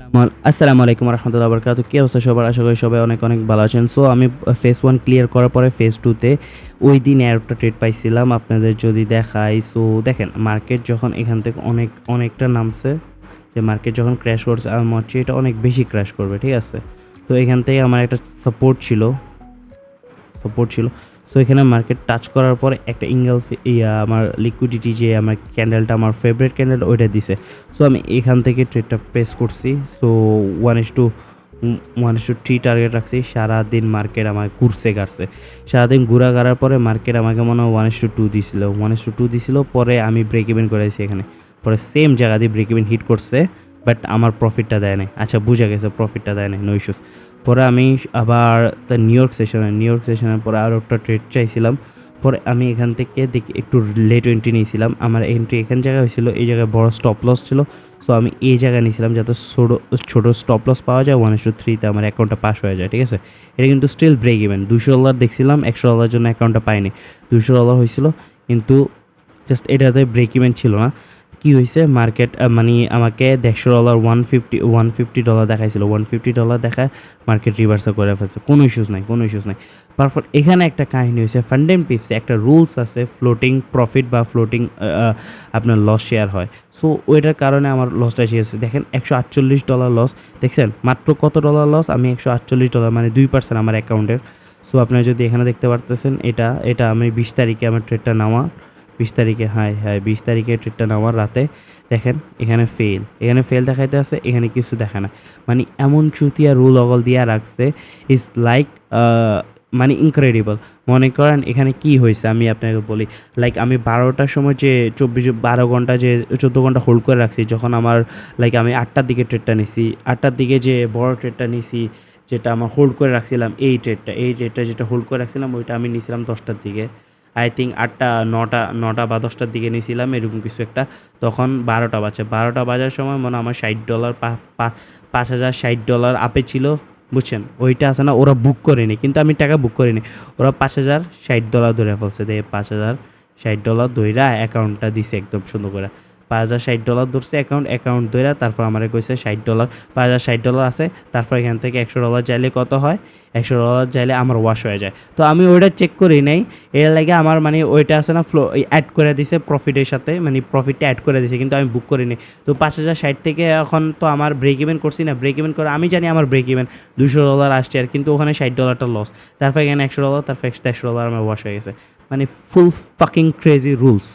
আসসালামু আলাইকুম রহমতুল্লাহ বরকাত। কী অবস্থা সবার? আশা করি সবাই অনেক অনেক ভালো আছেন। সো আমি ফেজ 1 ক্লিয়ার করার পরে ফেজ 2 তে ওই দিন একটা ট্রেড পাইছিলাম, আপনাদের যদি দেখাই। সো দেখেন, মার্কেট যখন এখান থেকে অনেকটা নামছে, যে মার্কেট যখন ক্র্যাশ করছে আমার মনে হচ্ছে এটা অনেক বেশি ক্র্যাশ করবে, ঠিক আছে? তো এখান থেকে আমার একটা সাপোর্ট ছিল। সো এখানে মার্কেট টাচ করার পরে একটা আমার লিকুইডিটি, যে আমার ক্যান্ডেলটা, আমার ফেভারিট ক্যান্ডেল, ওইটা দিছে। সো আমি এখান থেকে ট্রেডটা প্রেস করছি। সো 1:3 টার্গেট রাখছি। সারাদিন মার্কেট আমার ঘুরছে গাড়ছে। সারাদিন ঘুরা গাড়ার পরে মার্কেট আমাকে মনে হয় 1:2 দিছিল। পরে আমি ব্রেক ইভেন করেছি এখানে। পরে সেম জায়গা দিয়ে ব্রেক ইভেন হিট করছে, বাট আমার প্রফিটটা দেয় নাই। আচ্ছা, বুঝা গেছে, প্রফিটটা দেয় নাই, নো ইস্যুস। পরে আমি আবার নিউ ইয়র্ক সেশনের পরে আরও একটা ট্রেড চাইছিলাম। পরে আমি এখান থেকে দেখি একটু লেট এন্ট্রি নিয়েছিলাম। আমার এন্ট্রি এখান জায়গায় হয়েছিল, এই জায়গায় বড় স্টপ লস ছিল। সো আমি এই জায়গায় নিয়েছিলাম যাতে ছোটো স্টপ লস পাওয়া যায়। 1:3তে আমার অ্যাকাউন্টটা পাস হয়ে যায়, ঠিক আছে? এটা কিন্তু স্টিল ব্রেক ইভেন। $200 দেখছিলাম, $100 জন্য অ্যাকাউন্টটা পাইনি। $200 হয়েছিল, কিন্তু জাস্ট এটাতে ব্রেক ইভেন ছিল না। কি হয়েছে, মার্কেট মানে আমাকে $150 $150 দেখাইছিল। $150 দেখায় মার্কেট রিভার্সাল করে ফেলছে। কোনো ইস্যুস নাই। তারপর এখানে একটা কাহিনী হয়েছে, ফান্ডেন্টিভসে একটা রুলস আছে, ফ্লোটিং প্রফিট বা ফ্লোটিং আপনার লস শেয়ার হয়। সো ওইটার কারণে আমার লসটা এসেছে। দেখেন, $148 লস। দেখছেন মাত্র কত ডলার লস? আমি $148, মানে 2% আমার অ্যাকাউন্টের। সো আপনারা যদি এখানে দেখতে পারতেছেন, এটা আমি 20 তারিখে আমার ট্রেডটা নেওয়া। 20 তারিখে, হ্যাঁ 20 তারিখে ট্রেডটা নেওয়ার রাতে। দেখেন এখানে ফেল দেখাইতে আছে, এখানে কিছু দেখা না। মানে এমন চুতিয়া রুল অগল দিয়া রাখছে, ইজ লাইক মানে ইনক্রেডিবল। মনে করেন এখানে কি হয়েছে আমি আপনাকে বলি। লাইক আমি 12টার সময় যে 12 ঘন্টা, যে 14 ঘন্টা হোল্ড করে রাখছি, যখন আমার আমি 8টার দিকে ট্রেডটা নিছি। 8টার দিকে যে বড় ট্রেডটা নিছি, যেটা আমার হোল্ড করে রাখছিলাম, এই ট্রেডটা যেটা হোল্ড করে রাখছিলাম, ওইটা আমি নিছিলাম 10টার দিকে। আই থিঙ্ক 8টা 9টা বা 10টার দিকে নিয়েছিলাম, এরকম কিছু একটা। তখন 12টা বাজে। 12টা বাজার সময় মনে আমার $60, $5,060 আপে ছিল, বুঝছেন? ওইটা আছে না, ওরা বুক করেনি, কিন্তু আমি টাকা বুক করিনি। ওরা $5,060 ধরে ফেলছে, দিয়ে $5,060 ধইরা অ্যাকাউন্টটা দিছে একদম সুন্দর করে। $5,060 ধরছে অ্যাকাউন্ট ধইরা, তারপর আমারে কইছে $60, $5,060 আছে। তারপর এখান থেকে $100 চাইলে কত হয়? $100 চাইলে আমার ওয়াশ হয়ে যায়। তো আমি ওইটা চেক করি নাই। এর লাগে আমার মানে ওইটা আছে না, অ্যাড করে দিছে প্রফিটের সাথে, মানে প্রফিটটা অ্যাড করে দিছে, কিন্তু আমি বুক করিনি। তো 5,060 থেকে এখন তো আমার ব্রেক ইভেন করছি না, ব্রেক ইভেন করে আমি জানি আমার ব্রেক ইভেন $200 আসছে, আর কিন্তু ওখানে $60টা লস। তারপর এখানে $100, তারপর $100 আমার ওয়াশ হয়ে গেছে। মানে ফুল ফাকিং ক্রেজি রুলস।